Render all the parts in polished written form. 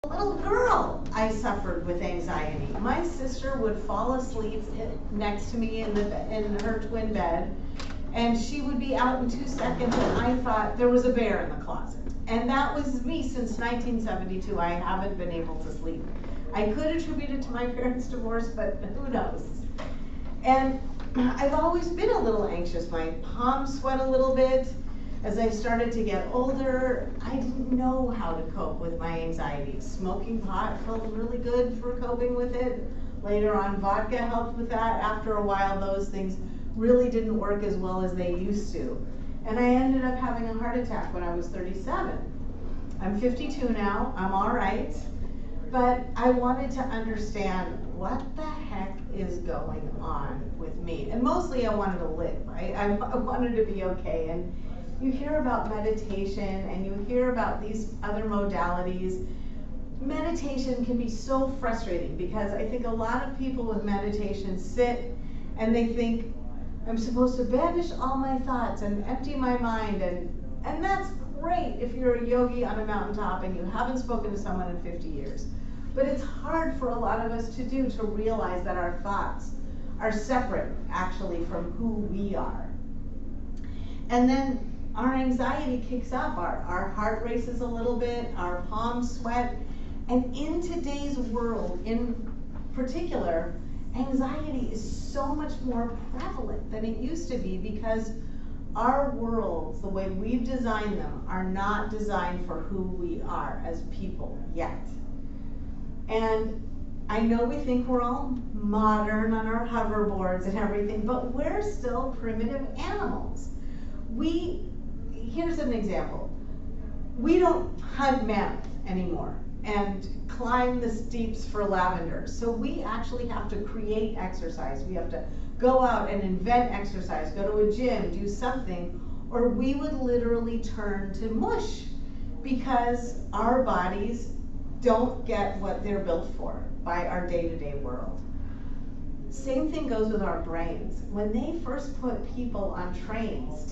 little girl, I suffered with anxiety. My sister would fall asleep next to me in her twin bed, and she would be out in 2 seconds, and I thought there was a bear in the closet. And that was me since 1972. I haven't been able to sleep. I could attribute it to my parents' divorce, but who knows? And I've always been a little anxious. My palms sweat a little bit. As I started to get older, I didn't know how to cope with my anxiety. Smoking pot felt really good for coping with it. Later on, vodka helped with that. After a while, those things really didn't work as well as they used to. And I ended up having a heart attack when I was 37. I'm 52 now, I'm all right. But I wanted to understand what the heck is going on with me. And mostly I wanted to live, right? I wanted to be okay. And you hear about meditation and you hear about these other modalities. Meditation can be so frustrating because I think a lot of people with meditation sit and they think, I'm supposed to banish all my thoughts and empty my mind, and that's great if you're a yogi on a mountaintop and you haven't spoken to someone in 50 years. But it's hard for a lot of us to do, to realize that our thoughts are separate actually from who we are. And then our anxiety kicks up, our heart races a little bit, our palms sweat, and in today's world in particular, anxiety is so much more prevalent than it used to be because our worlds, the way we've designed them, are not designed for who we are as people yet. And I know we think we're all modern on our hoverboards and everything, but we're still primitive animals. Here's an example. We don't hunt mammoth anymore and climb the steeps for lavender. So we actually have to create exercise. We have to go out and invent exercise, go to a gym, do something, or we would literally turn to mush because our bodies don't get what they're built for by our day-to-day world. Same thing goes with our brains. When they first put people on trains,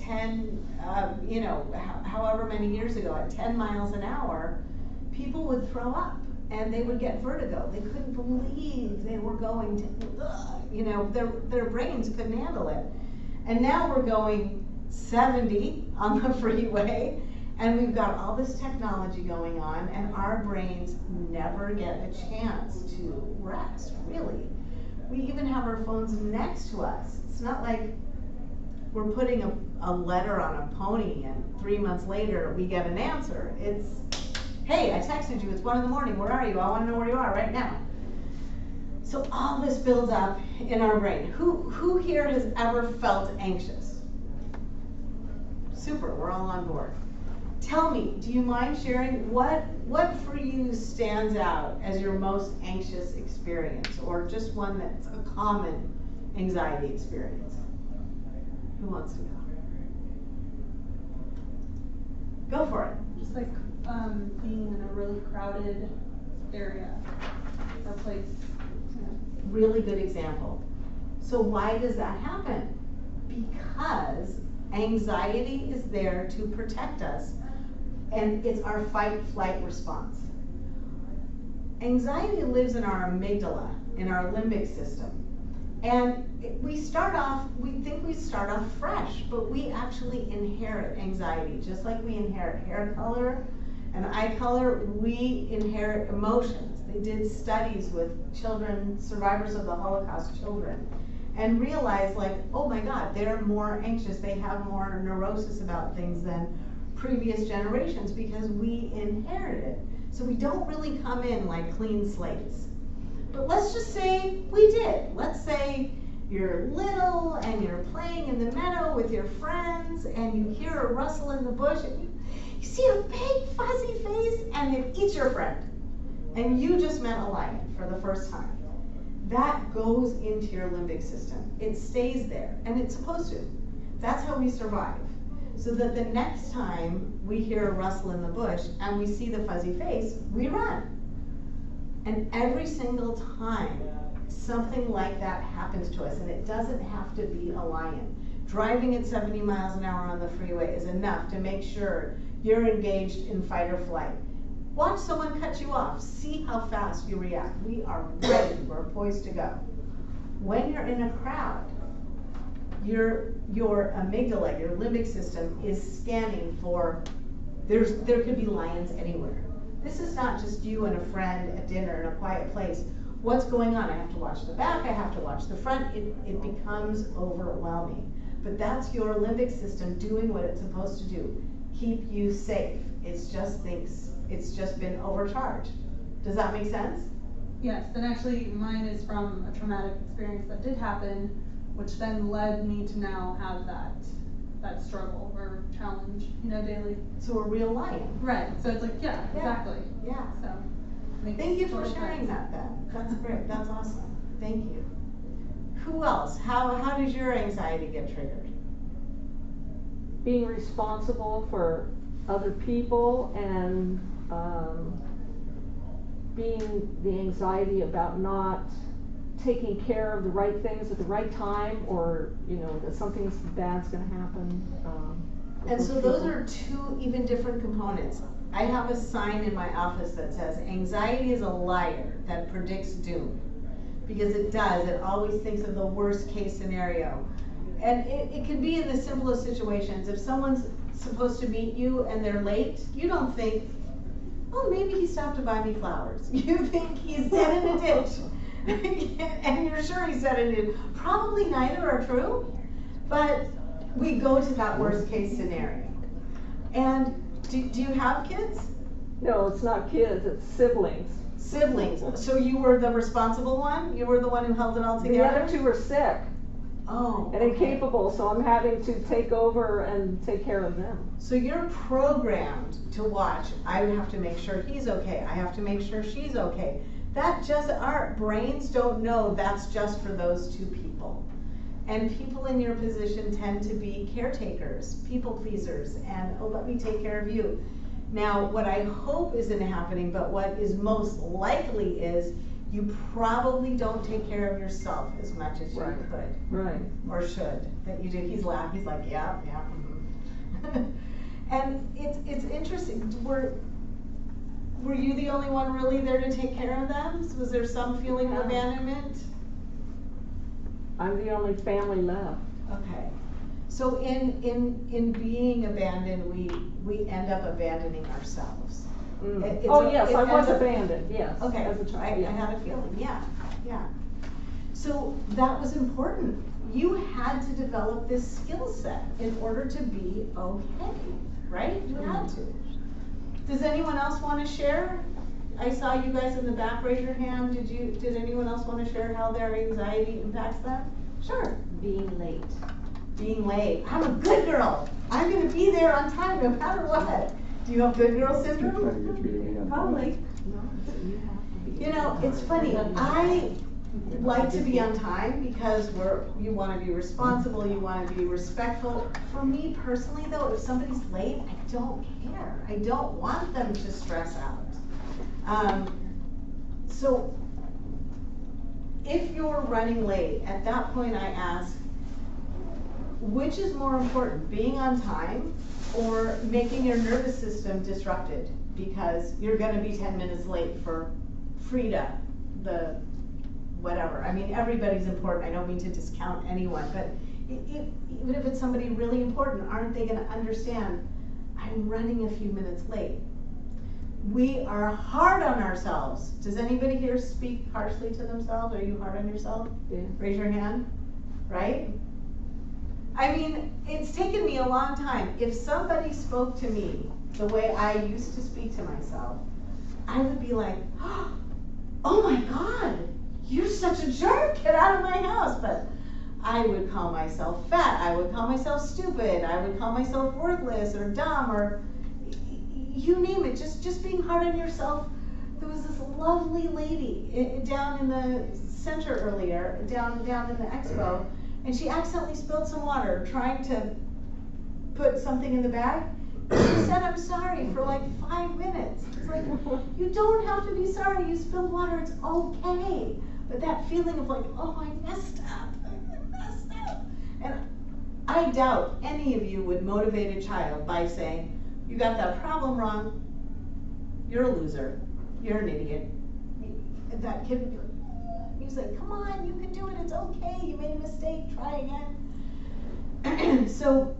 however many years ago, at 10 miles an hour, people would throw up and they would get vertigo. They couldn't believe they were going to, their brains couldn't handle it. And now we're going 70 on the freeway, and we've got all this technology going on, and our brains never get a chance to rest, really. We even have our phones next to us. It's not like we're putting a letter on a pony and 3 months later we get an answer. It's, hey, I texted you, it's 1 in the morning, where are you? I want to know where you are right now. So all this builds up in our brain. Who here has ever felt anxious? Super, we're all on board. Tell me, do you mind sharing what for you stands out as your most anxious experience, or just one that's a common anxiety experience? Who wants to go? Go for it. Just like being in a really crowded area or place. Really good example. So why does that happen? Because anxiety is there to protect us, and it's our fight-flight response. Anxiety lives in our amygdala, in our limbic system. And we think we start off fresh, but we actually inherit anxiety. Just like we inherit hair color and eye color, we inherit emotions. They did studies with children, survivors of the Holocaust children, and realized, like, oh my God, they're more anxious, they have more neurosis about things than previous generations because we inherit it. So we don't really come in like clean slates. But let's just say we did. Let's say you're little and you're playing in the meadow with your friends and you hear a rustle in the bush and you see a big fuzzy face and it eats your friend. And you just met a lion for the first time. That goes into your limbic system. It stays there, and it's supposed to. That's how we survive. So that the next time we hear a rustle in the bush and we see the fuzzy face, we run. And every single time something like that happens to us, and it doesn't have to be a lion. Driving at 70 miles an hour on the freeway is enough to make sure you're engaged in fight or flight. Watch someone cut you off. See how fast you react. We are ready. We're poised to go. When you're in a crowd, your amygdala, your limbic system, is scanning for, there could be lions anywhere. This is not just you and a friend at dinner in a quiet place. What's going on? I have to watch the back, I have to watch the front. It becomes overwhelming. But that's your limbic system doing what it's supposed to do. Keep you safe. It just thinks it's just been overcharged. Does that make sense? Yes, and actually mine is from a traumatic experience that did happen, which then led me to now have that struggle or challenge, daily. So a real lion. Right, so it's like, yeah. Exactly. Yeah. So, thank you for sharing that then. That's great, that's awesome. Thank you. Who else? How does your anxiety get triggered? Being responsible for other people and being the anxiety about not taking care of the right things at the right time, or that something bad's going to happen. And so those are two even different components. I have a sign in my office that says, anxiety is a liar that predicts doom. Because it does, it always thinks of the worst case scenario. And it can be in the simplest situations. If someone's supposed to meet you and they're late, you don't think, oh, maybe he stopped to buy me flowers. You think he's dead in a ditch. And you're sure he's dead in a ditch. Probably neither are true, but we go to that worst case scenario. And do you have kids? No, it's not kids, it's siblings. Siblings. So you were the responsible one? You were the one who held it all together? The other two are sick. Oh. And incapable, so I'm having to take over and take care of them. So you're programmed to watch. I have to make sure he's okay. I have to make sure she's okay. Our brains don't know that's just for those two people. And people in your position tend to be caretakers, people pleasers, and oh, let me take care of you. Now, what I hope isn't happening, but what is most likely is you probably don't take care of yourself as much as you could. Right. Or should, that you do. He's laughing, he's like, yeah. Mm-hmm. And it's interesting. Were you the only one really there to take care of them? Was there some feeling of abandonment? I'm the only family left. Okay. So in being abandoned, we end up abandoning ourselves. Yes, I was abandoned, yes. Okay, as a child. I had a feeling, yeah. So that was important. You had to develop this skill set in order to be okay, right? You had to. Does anyone else want to share? I saw you guys in the back raise your hand. Did anyone else want to share how their anxiety impacts them? Sure. Being late. Being late. I'm a good girl. I'm going to be there on time no matter what. Do you have good girl syndrome? Probably. It's funny. I like to be on time because you want to be responsible, you want to be respectful. For me personally though, if somebody's late, I don't care. I don't want them to stress out. So if you're running late, at that point I ask, which is more important, being on time or making your nervous system disrupted because you're going to be 10 minutes late for Frida, the whatever. I mean, everybody's important. I don't mean to discount anyone, but even if it's somebody really important, aren't they going to understand, I'm running a few minutes late? We are hard on ourselves. Does anybody here speak harshly to themselves? Are you hard on yourself? Yeah. Raise your hand. Right? I mean, it's taken me a long time. If somebody spoke to me the way I used to speak to myself, I would be like, oh my God, you're such a jerk, get out of my house. But I would call myself fat, I would call myself stupid, I would call myself worthless or dumb or you name it, just being hard on yourself. There was this lovely lady down in the center earlier, down in the expo, and she accidentally spilled some water trying to put something in the bag. She said, I'm sorry for like 5 minutes. It's like, you don't have to be sorry, you spilled water, it's okay. But that feeling of like, oh, I messed up. And I doubt any of you would motivate a child by saying, you got that problem wrong. you're a loser, you're an idiot. That kid would be like, he's like, come on, you can do it, it's okay, you made a mistake, try again. So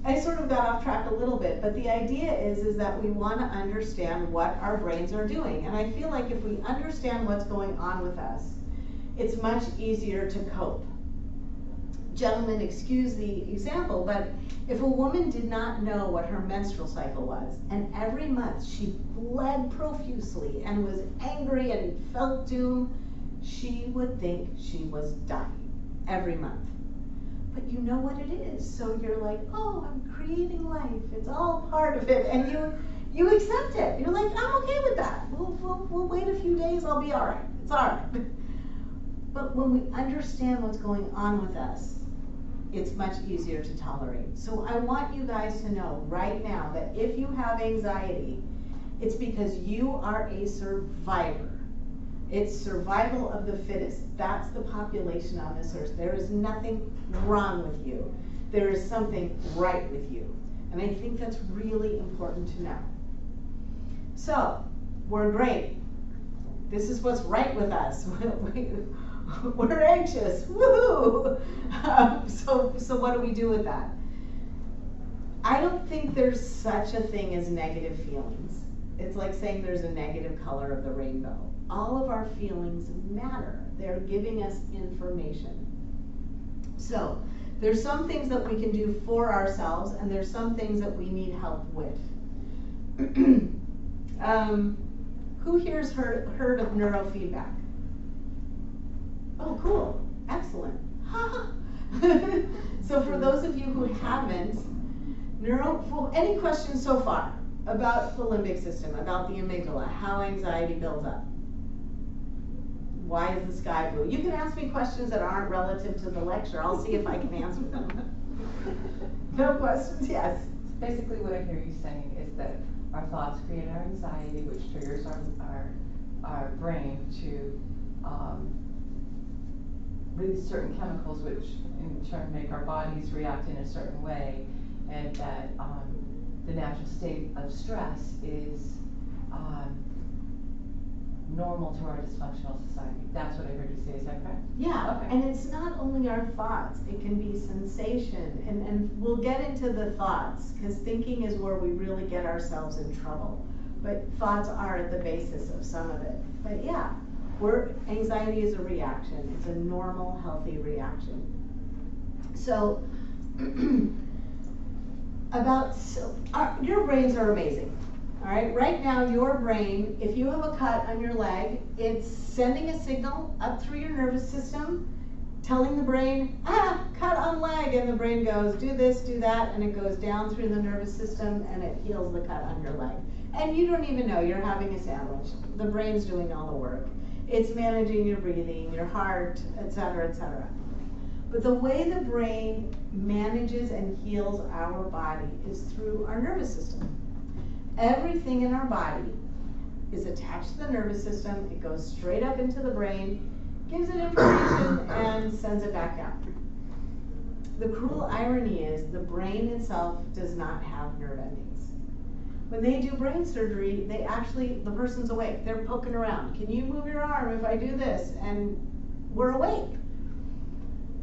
I sort of got off track a little bit, but the idea is that we want to understand what our brains are doing. And I feel like if we understand what's going on with us, it's much easier to cope. Gentlemen, excuse the example, but if a woman did not know what her menstrual cycle was, and every month she bled profusely and was angry and felt doom, she would think she was dying every month. But you know what it is, so you're like, oh, I'm creating life, it's all part of it, and you accept it. You're like, I'm okay with that. We'll wait a few days, I'll be all right. It's all right. But when we understand what's going on with us, it's much easier to tolerate. So I want you guys to know right now that if you have anxiety, it's because you are a survivor. It's survival of the fittest. That's the population on this earth. There is nothing wrong with you. There is something right with you. And I think that's really important to know. So, we're great. This is what's right with us. We're anxious, woohoo! So what do we do with that? I don't think there's such a thing as negative feelings. It's like saying there's a negative color of the rainbow. All of our feelings matter. They're giving us information. So there's some things that we can do for ourselves, and there's some things that we need help with. Who here's heard of neurofeedback? Oh, cool. Excellent. So for those of you who haven't, any questions so far about the limbic system, about the amygdala, how anxiety builds up? Why is the sky blue? You can ask me questions that aren't relative to the lecture. I'll see if I can answer them. No questions? Yes. Basically what I hear you saying is that our thoughts create our anxiety, which triggers our brain to release certain chemicals, which in turn make our bodies react in a certain way, and that the natural state of stress is normal to our dysfunctional society. That's what I heard you say. Is that correct? Yeah, okay. And it's not only our thoughts, it can be sensation, and we'll get into the thoughts, because thinking is where we really get ourselves in trouble. But thoughts are at the basis of some of it. But yeah, anxiety is a reaction. It's a normal, healthy reaction. So, your brains are amazing. All right, right now your brain, if you have a cut on your leg, it's sending a signal up through your nervous system, telling the brain, cut on leg, and the brain goes, do this, do that, and it goes down through the nervous system and it heals the cut on your leg. And you don't even know you're having a sandwich. The brain's doing all the work. It's managing your breathing, your heart, etc., etc. But the way the brain manages and heals our body is through our nervous system. Everything in our body is attached to the nervous system. It goes straight up into the brain, gives it information, and sends it back down. The cruel irony is the brain itself does not have nerve endings. When they do brain surgery, the person's awake. They're poking around. Can you move your arm if I do this? And we're awake.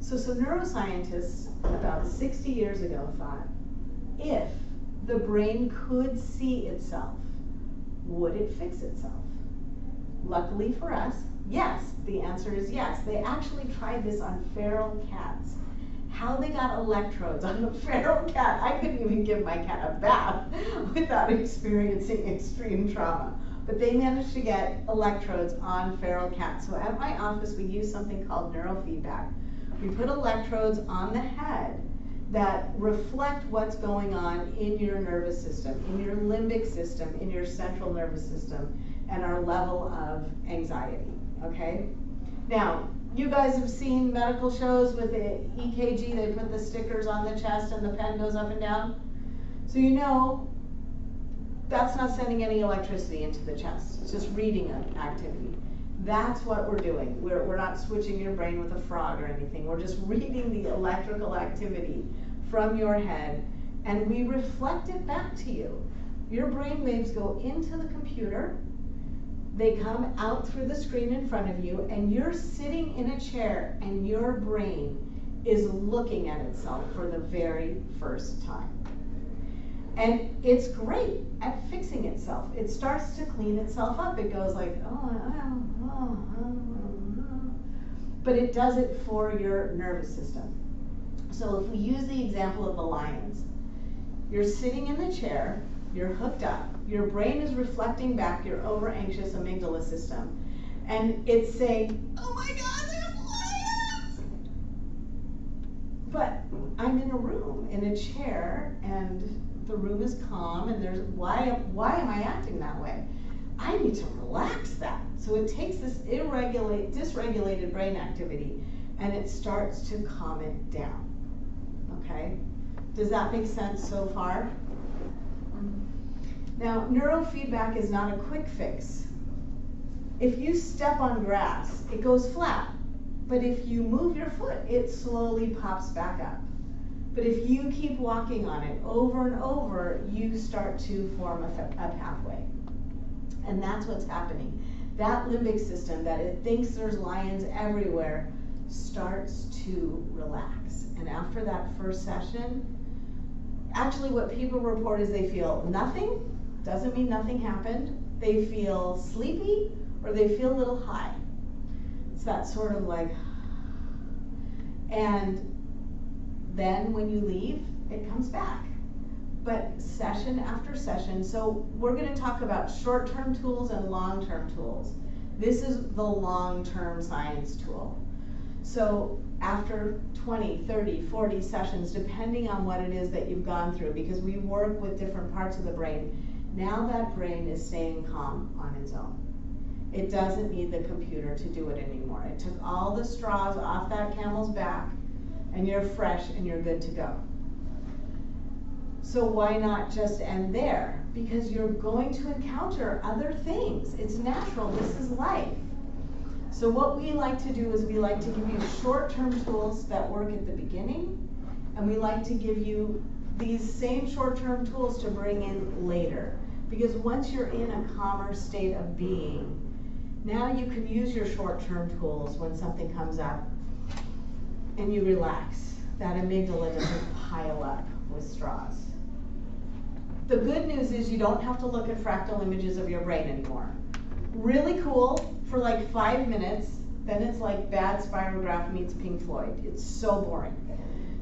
So some neuroscientists about 60 years ago thought, if the brain could see itself, would it fix itself? Luckily for us, yes. The answer is yes. They actually tried this on feral cats. How they got electrodes on the feral cat, I couldn't even give my cat a bath without experiencing extreme trauma. But they managed to get electrodes on feral cats. So at my office, we use something called neurofeedback. We put electrodes on the head that reflect what's going on in your nervous system, in your limbic system, in your central nervous system, and our level of anxiety, okay? Now, you guys have seen medical shows with the EKG, they put the stickers on the chest and the pen goes up and down. So you know, that's not sending any electricity into the chest, it's just reading an activity. That's what we're doing. We're not switching your brain with a frog or anything. We're just reading the electrical activity from your head, and we reflect it back to you. Your brain waves go into the computer, they come out through the screen in front of you, and you're sitting in a chair and your brain is looking at itself for the very first time. And it's great at fixing itself. It starts to clean itself up. It goes like, but it does it for your nervous system. So if we use the example of the lions, you're sitting in the chair, you're hooked up, your brain is reflecting back your over-anxious amygdala system, and it's saying, oh my God, there's lions! But I'm in a room, in a chair, and the room is calm, and there's, why am I acting that way? I need to relax that. So it takes this dysregulated brain activity, and it starts to calm it down, okay? Does that make sense so far? Now, neurofeedback is not a quick fix. If you step on grass, it goes flat. But if you move your foot, it slowly pops back up. But if you keep walking on it over and over, you start to form a pathway. And that's what's happening. That limbic system that it thinks there's lions everywhere starts to relax. And after that first session, actually what people report is they feel nothing, doesn't mean nothing happened. They feel sleepy or they feel a little high. It's that sort of like, and then when you leave, it comes back. But session after session, so we're gonna talk about short-term tools and long-term tools. This is the long-term science tool. So after 20, 30, 40 sessions, depending on what it is that you've gone through, because we work with different parts of the brain, now that brain is staying calm on its own. It doesn't need the computer to do it anymore. It took all the straws off that camel's back, and you're fresh and you're good to go. So why not just end there? Because you're going to encounter other things. It's natural, this is life. So what we like to do is we like to give you short-term tools that work at the beginning, and we like to give you these same short-term tools to bring in later. Because once you're in a calmer state of being, now you can use your short-term tools when something comes up and you relax. That amygdala doesn't pile up with straws. The good news is you don't have to look at fractal images of your brain anymore. Really cool for like 5 minutes, then it's like bad spirograph meets Pink Floyd. It's so boring.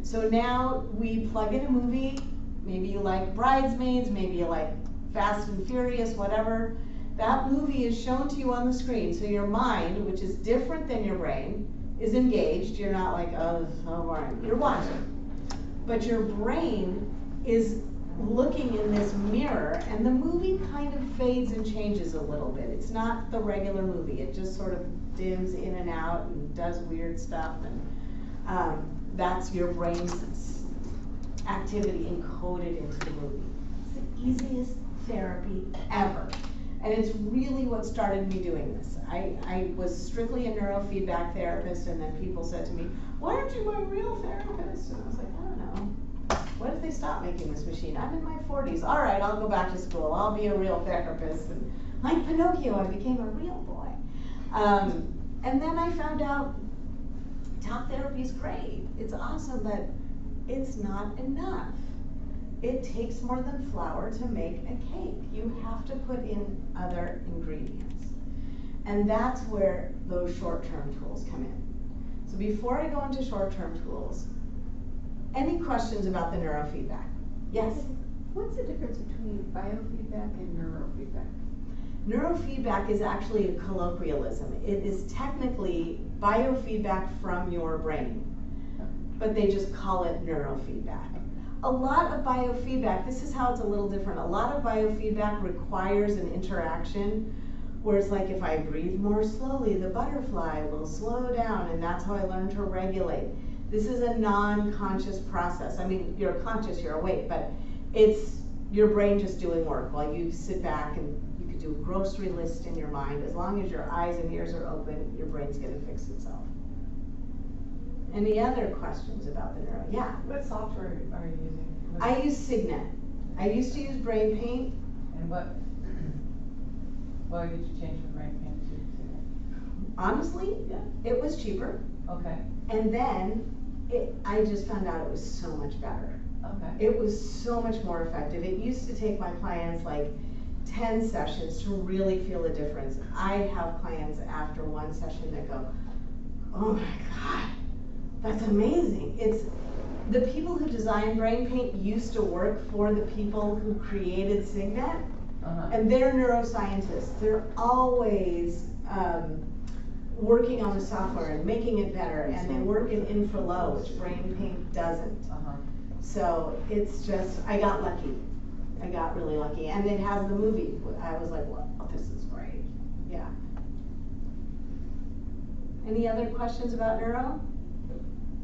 So now we plug in a movie, maybe you like Bridesmaids, maybe you like Fast and Furious, whatever. That movie is shown to you on the screen, so your mind, which is different than your brain, is engaged. You're not like, oh, this is so boring. You're watching. But your brain is looking in this mirror, and the movie kind of fades and changes a little bit. It's not the regular movie. It just sort of dims in and out and does weird stuff, and that's your brain's activity encoded into the movie. It's the easiest therapy ever. And it's really what started me doing this. I was strictly a neurofeedback therapist, and then people said to me, why aren't you my real therapist? And I was like, I don't know. What if they stop making this machine? I'm in my 40s. All right, I'll go back to school. I'll be a real therapist. And like Pinocchio, I became a real boy. And then I found out talk therapy is great. It's awesome, but it's not enough. It takes more than flour to make a cake. You have to put in other ingredients. And that's where those short-term tools come in. So before I go into short-term tools, any questions about the neurofeedback? Yes? What's the difference between biofeedback and neurofeedback? Neurofeedback is actually a colloquialism. It is technically biofeedback from your brain, but they just call it neurofeedback. A lot of biofeedback, this is how it's a little different. A lot of biofeedback requires an interaction, where it's like if I breathe more slowly, the butterfly will slow down, and that's how I learn to regulate. This is a non-conscious process. I mean, you're conscious, you're awake, but it's your brain just doing work while you sit back, and you could do a grocery list in your mind. As long as your eyes and ears are open, your brain's gonna fix itself. Any other questions about the neuro? Yeah? What software are you using? I use Signet. I used to use Brain Paint, And why did you change from brain pain to Honestly, Yeah. it was cheaper, Okay, and then I just found out it was so much better. okay. It was so much more effective. It used to take my clients like 10 sessions to really feel a difference. I have clients after one session that go, oh my God, that's amazing. It's the people who designed Brain Paint used to work for the people who created Signet, Uh-huh. and they're neuroscientists. They're always working on the software and making it better, and they work in infralow, which Brain Paint doesn't. Uh-huh. So it's just, I got lucky. I got really lucky. And it has the movie. I was like, well, this is great. Yeah. Any other questions about neuro?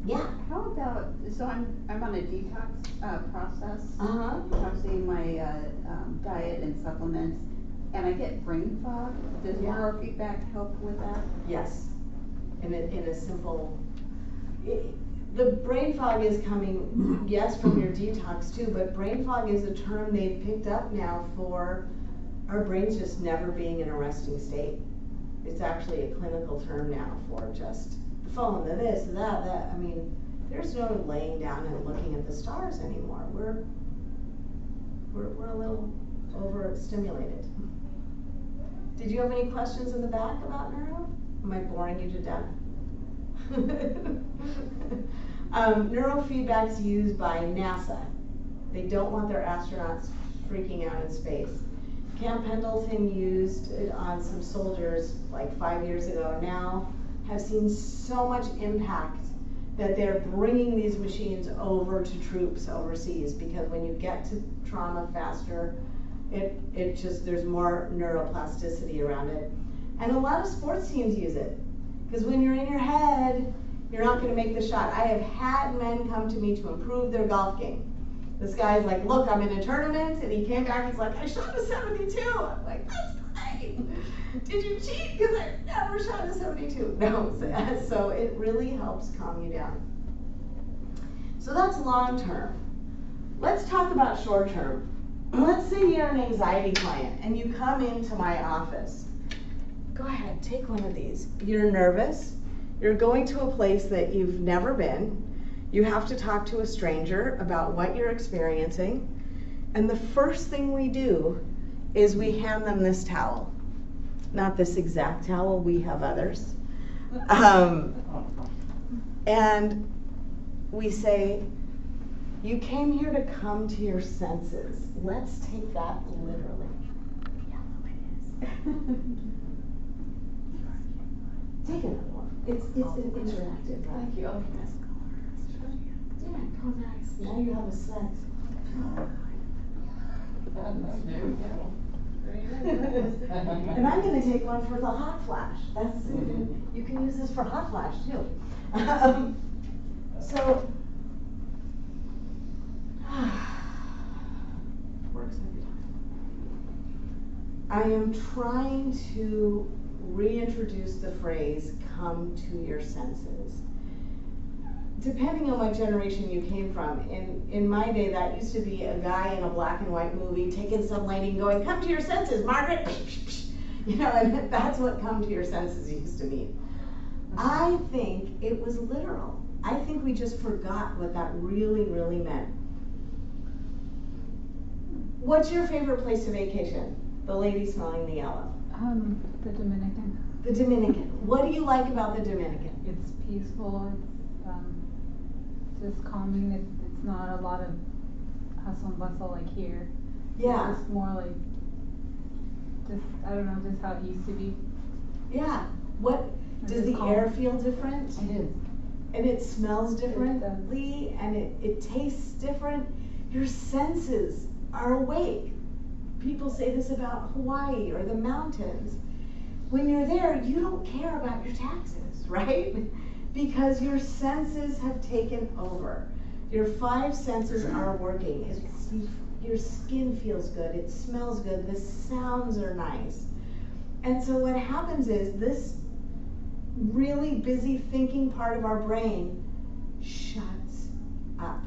Yeah. How about, so I'm on a detox, process. Uh-huh. Detoxing my, diet and supplements, and I get brain fog. Does Yeah. neurofeedback help with that? Yes. In a simple, the brain fog is coming, yes, from your detox too, but brain fog is a term they've picked up now for our brains just never being in a resting state. It's actually a clinical term now for just the phone, the this, the that. I mean, there's no laying down and looking at the stars anymore. We're a little overstimulated. Did you have any questions in the back about neuro? Am I boring you to death? Neurofeedback's used by NASA. They don't want their astronauts freaking out in space. Camp Pendleton used it on some soldiers like 5 years ago. Now have seen so much impact that they're bringing these machines over to troops overseas, because when you get to trauma faster, it just, there's more neuroplasticity around it. And a lot of sports teams use it, because when you're in your head, you're not gonna make the shot. I have had men come to me to improve their golf game. This guy's like, look, I'm in a tournament, and he came back, he's like, I shot a 72. I'm like, that's great. Did you cheat? Because I never shot a 72. No, so it really helps calm you down. So that's long term. Let's talk about short term. Let's say you're an anxiety client and you come into my office. Go ahead, take one of these. You're nervous. You're going to a place that you've never been. You have to talk to a stranger about what you're experiencing. And the first thing we do is we hand them this towel. Not this exact towel, we have others. And we say, you came here to come to your senses. Let's take that literally. Yeah, it is. Take another one. It's interactive, right? Thank you. Yeah, oh nice. Now you have a scent. That's new, And I'm gonna take one for the hot flash. That's, you can use this for hot flash too. So, works every time. I am trying to reintroduce the phrase, come to your senses. Depending on what generation you came from, in my day, that used to be a guy in a black and white movie taking some lady and going, come to your senses, Margaret. You know, and that's what come to your senses used to mean. I think it was literal. I think we just forgot what that really, really meant. What's your favorite place to vacation? The lady smelling the yellow. The Dominican. The Dominican. What do you like about the Dominican? It's peaceful, it's just calming, it's not a lot of hustle and bustle like here. Yeah. It's just more like, just, I don't know, just how it used to be. Yeah. What, does the air feel different? It is. And it smells differently, and it tastes different. Your senses are awake. People say this about Hawaii or the mountains. When you're there, you don't care about your taxes, right? Because your senses have taken over. Your 5 senses are working. Your skin feels good, it smells good, the sounds are nice. And so what happens is this really busy thinking part of our brain shuts up.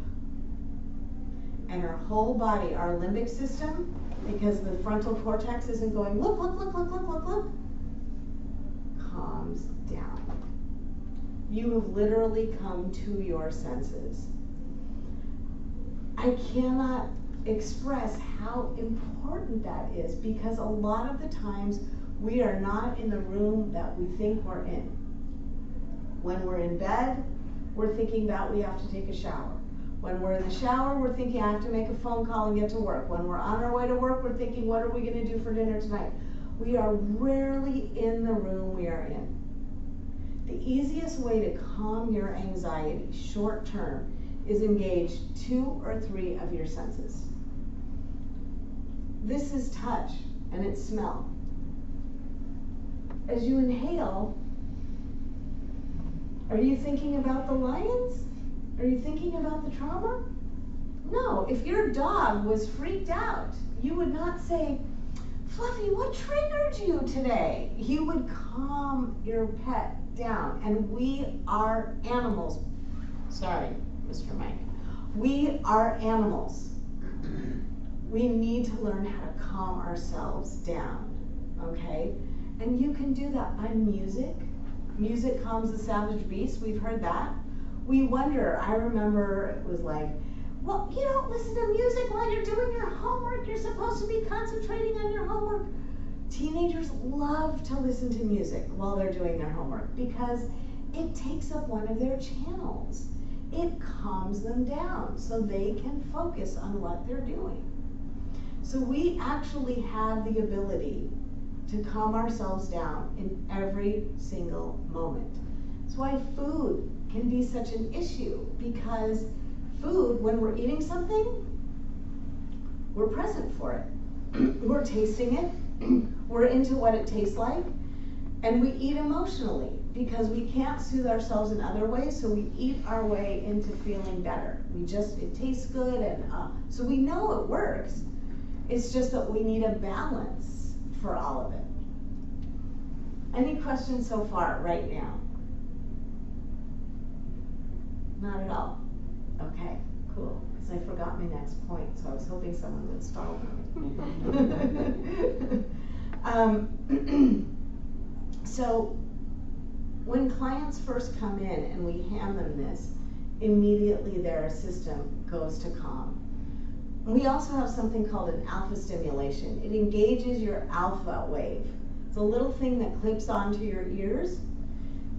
and our whole body, our limbic system, because the frontal cortex isn't going, look, calms down. You have literally come to your senses. I cannot express how important that is, because a lot of the times we are not in the room that we think we're in. When we're in bed, we're thinking about we have to take a shower. When we're in the shower, we're thinking I have to make a phone call and get to work. When we're on our way to work, we're thinking what are we going to do for dinner tonight? We are rarely in the room we are in. The easiest way to calm your anxiety short term is engage 2 or 3 of your senses. This is touch and it's smell. As you inhale, are you thinking about the lions? Are you thinking about the trauma? No, if your dog was freaked out, you would not say, Fluffy, what triggered you today? You would calm your pet down. And we are animals. Sorry, Mr. Mike. We are animals. We need to learn how to calm ourselves down, okay? And you can do that by music. Music calms the savage beast, we've heard that. We wonder, I remember it was like, well, you don't listen to music while you're doing your homework. You're supposed to be concentrating on your homework. Teenagers love to listen to music while they're doing their homework because it takes up one of their channels. It calms them down so they can focus on what they're doing. So we actually have the ability to calm ourselves down in every single moment. That's why food can be such an issue, because food, when we're eating something, we're present for it. We're tasting it, we're into what it tastes like, and we eat emotionally because we can't soothe ourselves in other ways, so we eat our way into feeling better. It tastes good, and so we know it works. It's just that we need a balance for all of it. Any questions so far, right now? Not at all? Okay, cool, because I forgot my next point, so I was hoping someone would stall me. So, when clients first come in and we hand them this, immediately their system goes to calm. We also have something called an alpha stimulation. It engages your alpha wave. It's a little thing that clips onto your ears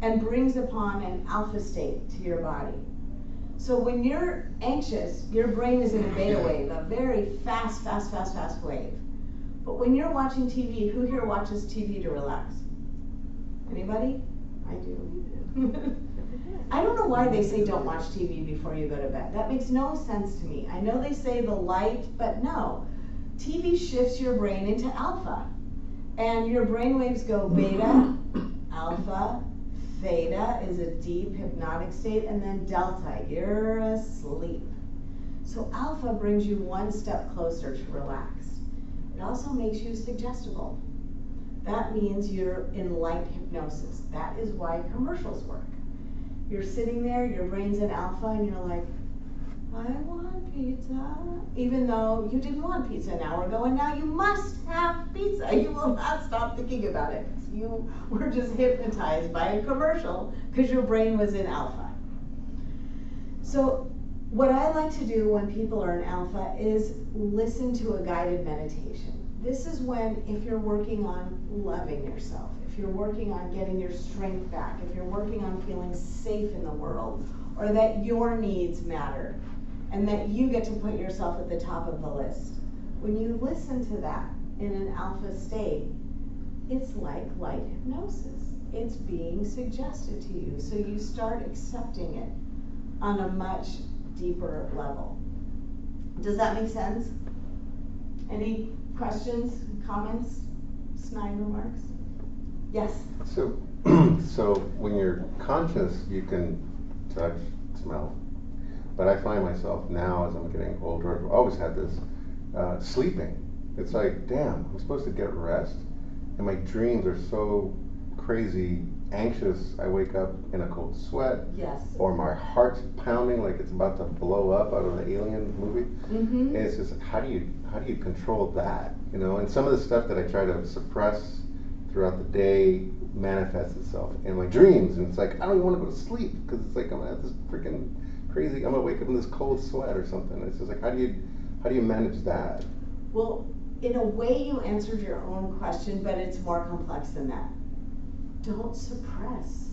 and brings upon an alpha state to your body. So when you're anxious, your brain is in a beta wave, a very fast wave. But when you're watching TV, who here watches TV to relax? Anybody? I do. I don't know why they say don't watch TV before you go to bed. That makes no sense to me. I know they say the light, but no. TV shifts your brain into alpha. And your brain waves go beta, alpha, theta is a deep hypnotic state, and then delta, you're asleep. So alpha brings you one step closer to relax. It also makes you suggestible. That means you're in light hypnosis. That is why commercials work. You're sitting there, your brain's in alpha, and you're like, I want pizza. Even though you didn't want pizza an hour ago, and now you must have pizza. You will not stop thinking about it. You were just hypnotized by a commercial because your brain was in alpha. So what I like to do when people are in alpha is listen to a guided meditation. This is when, if you're working on loving yourself, if you're working on getting your strength back, if you're working on feeling safe in the world, or that your needs matter, and that you get to put yourself at the top of the list. When you listen to that in an alpha state, it's like light hypnosis. It's being suggested to you, so you start accepting it on a much deeper level. Does that make sense? Any questions, comments, snide remarks? Yes? So, so when you're conscious, you can touch, smell. But I find myself now, as I'm getting older, I've always had this, sleeping. It's like, damn, I'm supposed to get rest, and my dreams are so crazy anxious, I wake up in a cold sweat, Yes. or my heart's pounding like it's about to blow up out of the Alien movie. Mm-hmm. And it's just, how do you control that, you know? And some of the stuff that I try to suppress throughout the day manifests itself in my dreams, and it's like, I don't even want to go to sleep, because it's like, I'm gonna have this freaking crazy, I'm gonna wake up in this cold sweat or something. It's just like, how do you manage that? Well, in a way you answered your own question, but it's more complex than that. Don't suppress.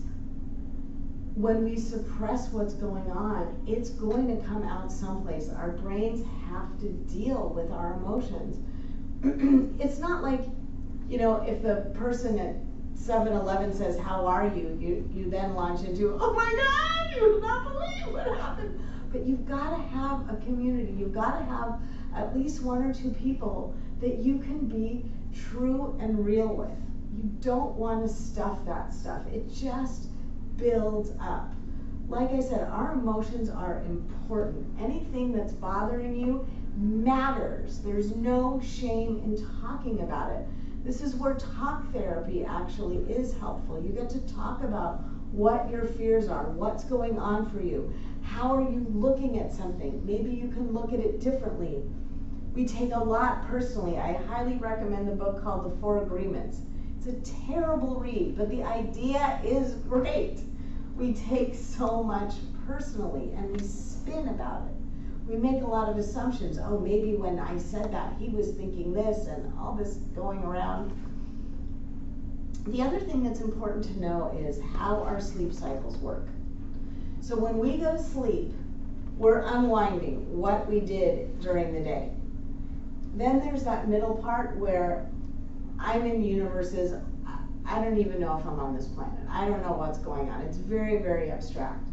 When we suppress what's going on, it's going to come out someplace. Our brains have to deal with our emotions. It's not like, you know, if the person at 7-Eleven says, how are you? You then launch into, oh my God, you would not believe what happened. But you've got to have a community. You've got to have at least one or two people that you can be true and real with. You don't want to stuff that stuff. It just builds up. Like I said, our emotions are important. Anything that's bothering you matters. There's no shame in talking about it. This is where talk therapy actually is helpful. You get to talk about what your fears are, what's going on for you, how are you looking at something. Maybe you can look at it differently. We take a lot personally. I highly recommend the book called The 4 Agreements. It's a terrible read, but the idea is great. We take so much personally and we spin about it. We make a lot of assumptions. Oh, maybe when I said that, he was thinking this, and all this going around. The other thing that's important to know is how our sleep cycles work. So when we go to sleep, we're unwinding what we did during the day. Then there's that middle part where I'm in universes, I don't even know if I'm on this planet. I don't know what's going on. It's very, very abstract.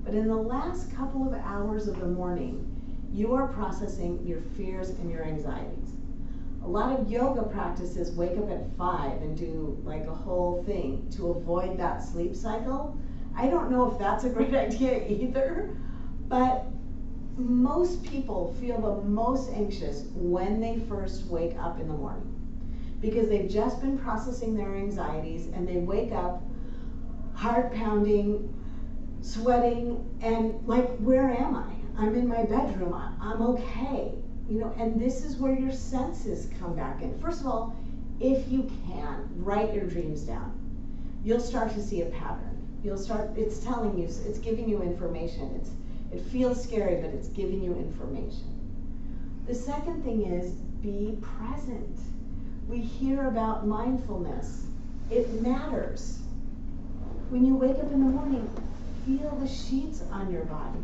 But in the last couple of hours of the morning, you are processing your fears and your anxieties. A lot of yoga practices wake up at 5 and do like a whole thing to avoid that sleep cycle. I don't know if that's a great idea either, but most people feel the most anxious when they first wake up in the morning, because they've just been processing their anxieties and they wake up heart pounding, sweating, and like, where am I? I'm in my bedroom, I'm okay. You know, and this is where your senses come back in. First of all, if you can, write your dreams down. You'll start to see a pattern. It's telling you, it's giving you information. It feels scary, but it's giving you information. The second thing is, be present. We hear about mindfulness. It matters. When you wake up in the morning, feel the sheets on your body.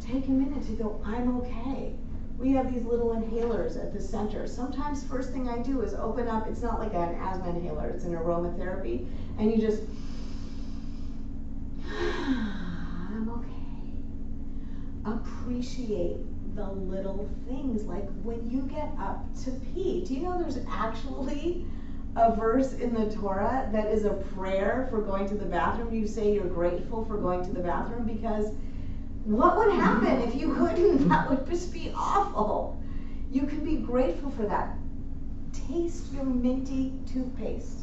Take a minute to go, I'm okay. We have these little inhalers at the center. Sometimes first thing I do is open up, it's not like an asthma inhaler, it's an aromatherapy, and you just, I'm okay. Appreciate the little things, like when you get up to pee. Do you know there's actually a verse in the Torah that is a prayer for going to the bathroom? You say you're grateful for going to the bathroom, because what would happen if you couldn't? That would just be awful. You can be grateful for that. Taste your minty toothpaste.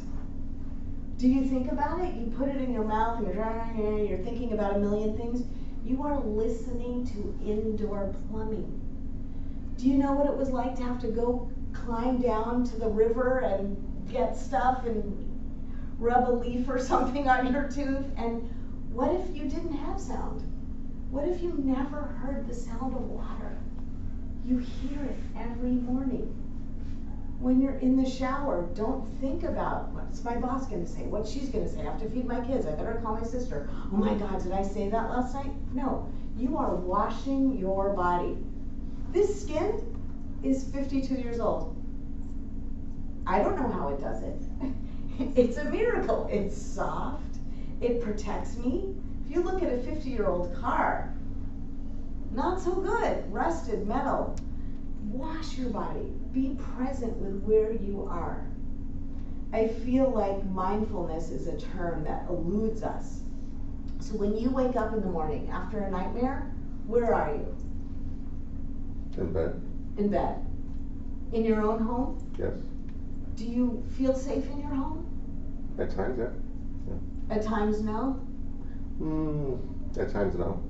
Do you think about it? You put it in your mouth and you're thinking about a million things. You are listening to indoor plumbing. Do you know what it was like to have to go climb down to the river and get stuff and rub a leaf or something on your tooth? And what if you didn't have sound? What if you never heard the sound of water? You hear it every morning. When you're in the shower, don't think about, what's my boss gonna say? What's she's gonna say? I have to feed my kids. I better call my sister. Oh my God, did I say that last night? No, you are washing your body. This skin is 52 years old. I don't know how it does it. It's a miracle. It's soft. It protects me. If you look at a 50-year-old car, not so good, rusted metal. Wash your body. Be present with where you are. I feel like mindfulness is a term that eludes us. So when you wake up in the morning after a nightmare, where are you? In bed. In bed. In your own home? Yes. Do you feel safe in your home? At times, yeah. At times, no? At times, no.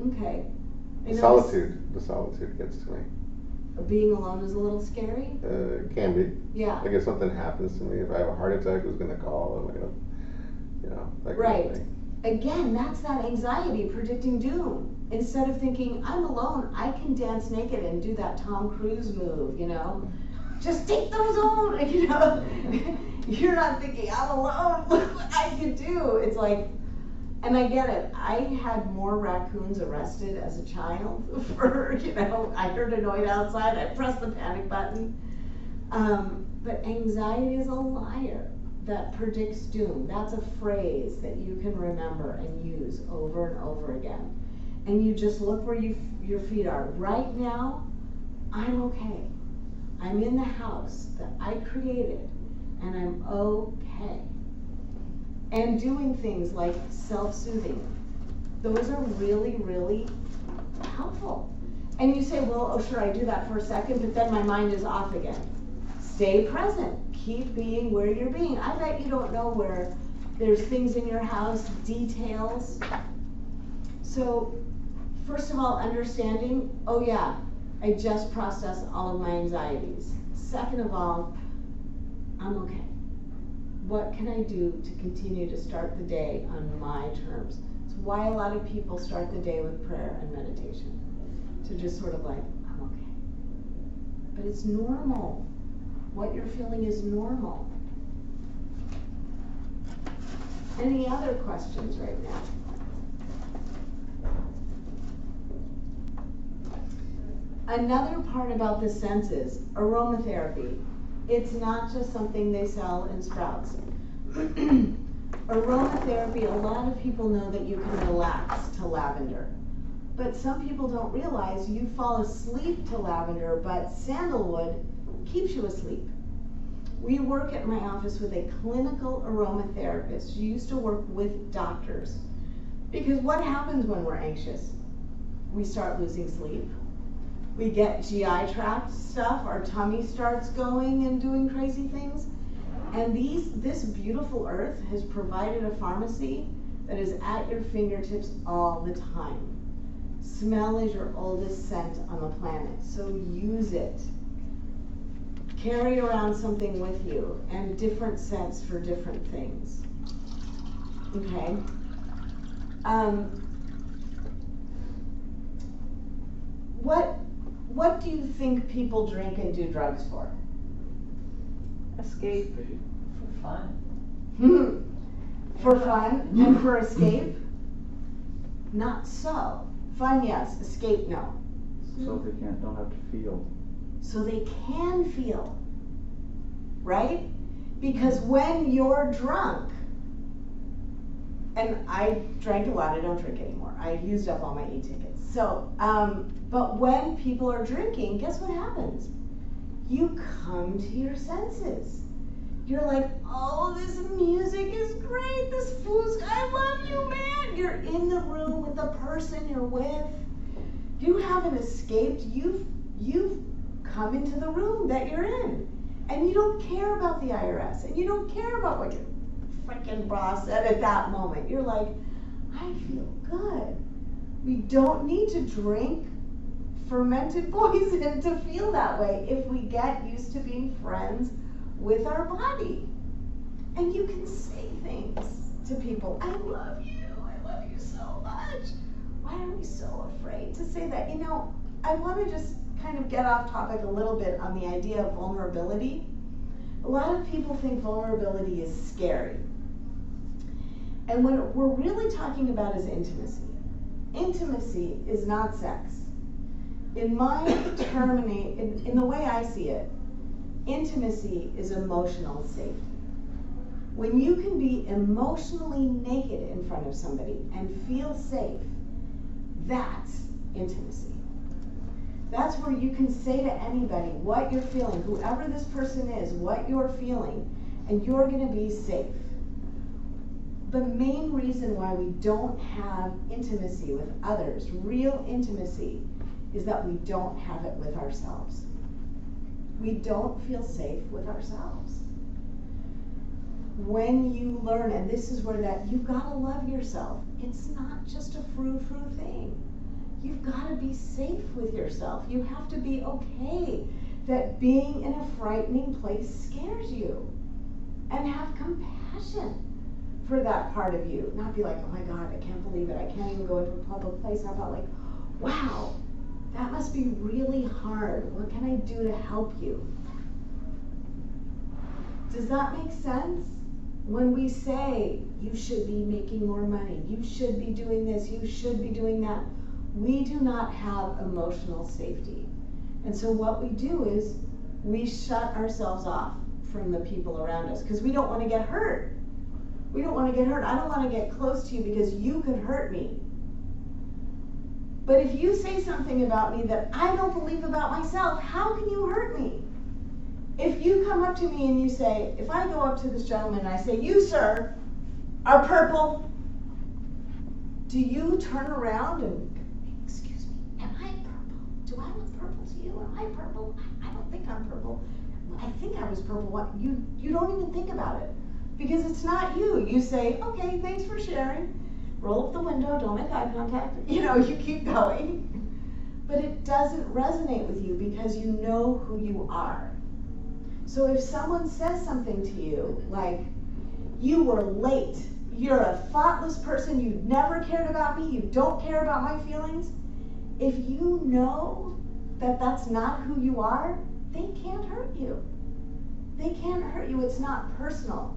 Okay. I know The solitude gets to me. being alone is a little scary? It can be. Yeah. Like if something happens to me, if I have a heart attack, who's gonna call? Am I gonna, that kind Right. of thing. Again, that's that anxiety predicting doom. Instead of thinking, I'm alone, I can dance naked and do that Tom Cruise move, Just take those on, You're not thinking, I'm alone, look what I can do. It's like, and I get it. I had more raccoons arrested as a child for, I heard a noise outside, I pressed the panic button. But anxiety is a liar that predicts doom. That's a phrase that you can remember and use over and over again. And you just look where your feet are. Right now, I'm okay. I'm in the house that I created, and I'm okay. And doing things like self-soothing. Those are really, really helpful. And you say, well, oh sure, I do that for a second, but then my mind is off again. Stay present. Keep being where you're being. I bet you don't know where there's things in your house, details. So, first of all, understanding, oh yeah, I just processed all of my anxieties. Second of all, I'm okay. What can I do to continue to start the day on my terms? It's why a lot of people start the day with prayer and meditation. To just sort of like, I'm okay. But it's normal. What you're feeling is normal. Any other questions right now? Another part about the senses, aromatherapy. It's not just something they sell in Sprouts. Aromatherapy, a lot of people know that you can relax to lavender. But some people don't realize you fall asleep to lavender, but sandalwood keeps you asleep. We work at my office with a clinical aromatherapist. She used to work with doctors. Because what happens when we're anxious? We start losing sleep. We get GI tract stuff, our tummy starts going and doing crazy things. And this beautiful earth has provided a pharmacy that is at your fingertips all the time. Smell is your oldest scent on the planet, so use it. Carry around something with you, and different scents for different things. Okay? What do you think people drink and do drugs for? Escape. For fun. For fun and for escape? Not so. Fun, yes. Escape, no. So they don't have to feel. So they can feel, right? Because when you're drunk, and I drank a lot, I don't drink anymore. I used up all my e-tickets. So, but when people are drinking, guess what happens? You come to your senses. You're like, oh, this music is great, this food's, I love you, man. You're in the room with the person you're with. You haven't escaped, you've come into the room that you're in. And you don't care about the IRS, and you don't care about what your freaking boss said at that moment. You're like, I feel good. We don't need to drink fermented poison to feel that way if we get used to being friends with our body. And you can say things to people, I love you so much. Why are we so afraid to say that? I want to just kind of get off topic a little bit on the idea of vulnerability. A lot of people think vulnerability is scary. And what we're really talking about is intimacy. Intimacy is not sex. In my in the way I see it, intimacy is emotional safety. When you can be emotionally naked in front of somebody and feel safe, that's intimacy. That's where you can say to anybody what you're feeling, whoever this person is, what you're feeling, and you're going to be safe. The main reason why we don't have intimacy with others, real intimacy, is that we don't have it with ourselves. We don't feel safe with ourselves. when you learn, and this is where that, you've gotta love yourself. It's not just a frou-frou thing. You've gotta be safe with yourself. You have to be okay that being in a frightening place scares you. And have compassion for that part of you. Not be like, oh my God, I can't believe it. I can't even go into a public place. How about like, wow, that must be really hard. What can I do to help you? Does that make sense? When we say, you should be making more money, you should be doing this, you should be doing that, we do not have emotional safety. And so what we do is, we shut ourselves off from the people around us, because we don't want to get hurt. We don't want to get hurt. I don't want to get close to you because you could hurt me. But if you say something about me that I don't believe about myself, how can you hurt me? If you come up to me and you say, if I go up to this gentleman and I say, you sir are purple, do you turn around and, excuse me, am I purple? Do I look purple to you? Am I purple? I don't think I'm purple. I think I was purple. What? You don't even think about it because it's not you. You say, okay, thanks for sharing. Roll up the window, don't make eye contact. You keep going. But it doesn't resonate with you because you know who you are. So if someone says something to you like, you were late, you're a thoughtless person, you never cared about me, you don't care about my feelings, if you know that that's not who you are, they can't hurt you. They can't hurt you. It's not personal.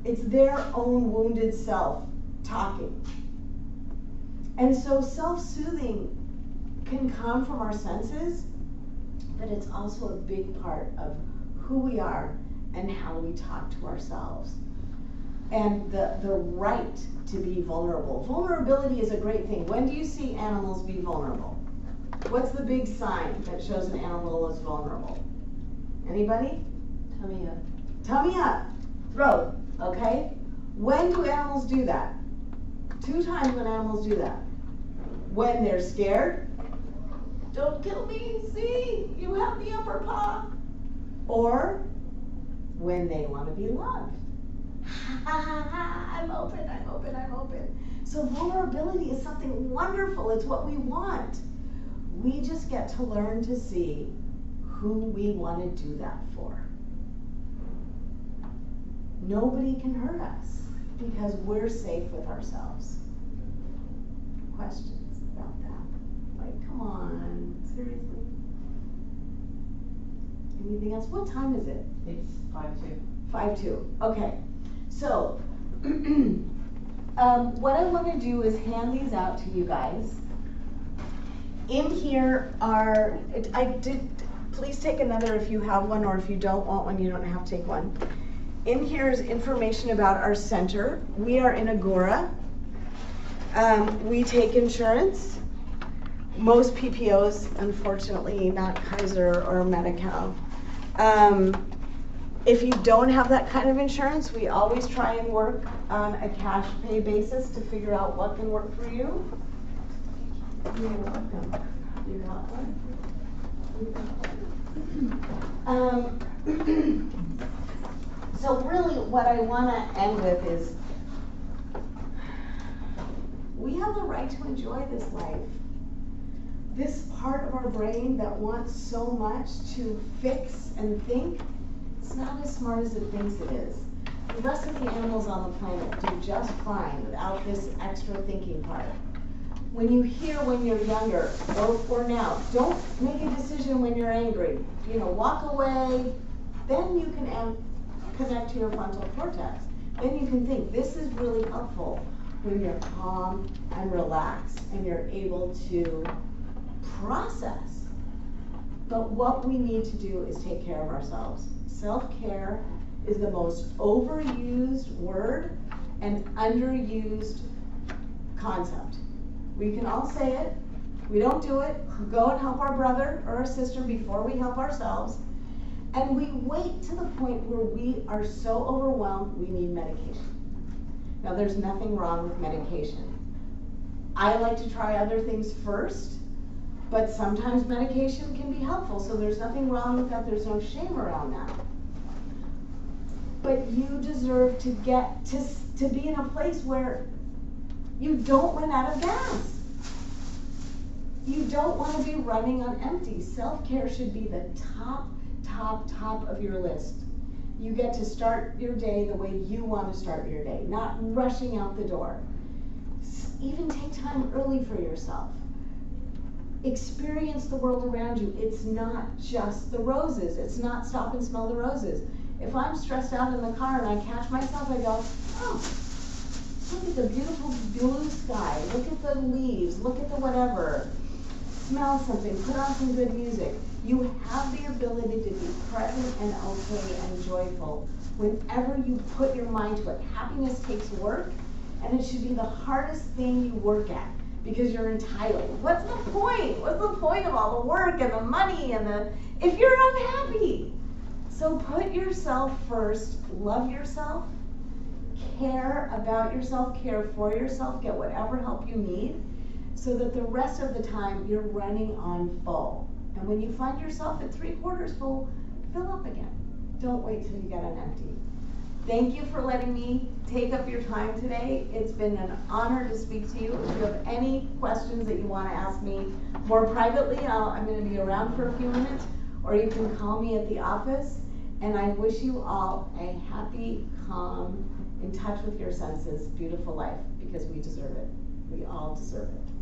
It's their own wounded self talking. And so self-soothing can come from our senses, but it's also a big part of who we are and how we talk to ourselves. And the right to be vulnerable. Vulnerability is a great thing. When do you see animals be vulnerable? What's the big sign that shows an animal is vulnerable? Anybody? Tummy up. Tummy up. Throat. Okay? When do animals do that? 2 times when animals do that. When they're scared. Don't kill me. See? You have the upper paw. Or when they want to be loved. I'm open, I'm open, I'm open. So vulnerability is something wonderful. It's what we want. We just get to learn to see who we want to do that for. Nobody can hurt us because we're safe with ourselves. Questions about that? Like, come on, seriously? Anything else? What time is it? It's 5-2. 5-2. Okay. So, what I want to do is hand these out to you guys. In here are, please take another if you have one, or if you don't want one, you don't have to take one. In here is information about our center. We are in Agora. We take insurance. Most PPOs, unfortunately, not Kaiser or Medi-Cal. If you don't have that kind of insurance, we always try and work on a cash pay basis to figure out what can work for you. You're welcome. You got one? So really what I want to end with is, we have the right to enjoy this life. This part of our brain that wants so much to fix and think, it's not as smart as it thinks it is. The rest of the animals on the planet do just fine without this extra thinking part. When you hear when you're younger, or now, don't make a decision when you're angry. Walk away, then you can connect to your frontal cortex. Then you can think, this is really helpful when you're calm and relaxed and you're able to process. But what we need to do is take care of ourselves. Self-care is the most overused word and underused concept. We can all say it. We don't do it. We go and help our brother or our sister before we help ourselves. And we wait to the point where we are so overwhelmed we need medication. Now, there's nothing wrong with medication. I like to try other things first, but sometimes medication can be helpful, so there's nothing wrong with that. There's no shame around that. but you deserve to get to be in a place where you don't run out of gas. You don't want to be running on empty. Self-care should be the top of your list. You get to start your day the way you want to start your day, not rushing out the door. Even take time early for yourself. Experience the world around you. It's not just the roses. It's not stop and smell the roses. If I'm stressed out in the car and I catch myself, I go, oh, look at the beautiful blue sky. Look at the leaves. Look at the whatever. Smell something. Put on some good music. You have the ability to be present and okay and joyful whenever you put your mind to it. Happiness takes work, and it should be the hardest thing you work at because you're entitled. What's the point? What's the point of all the work and the money and if you're unhappy? So put yourself first, love yourself, care about yourself, care for yourself, get whatever help you need, so that the rest of the time you're running on full. And when you find yourself at 3/4 full, fill up again. Don't wait till you get on empty. Thank you for letting me take up your time today. It's been an honor to speak to you. If you have any questions that you want to ask me more privately, I'm going to be around for a few minutes, or you can call me at the office. And I wish you all a happy, calm, in touch with your senses, beautiful life, because we deserve it. We all deserve it.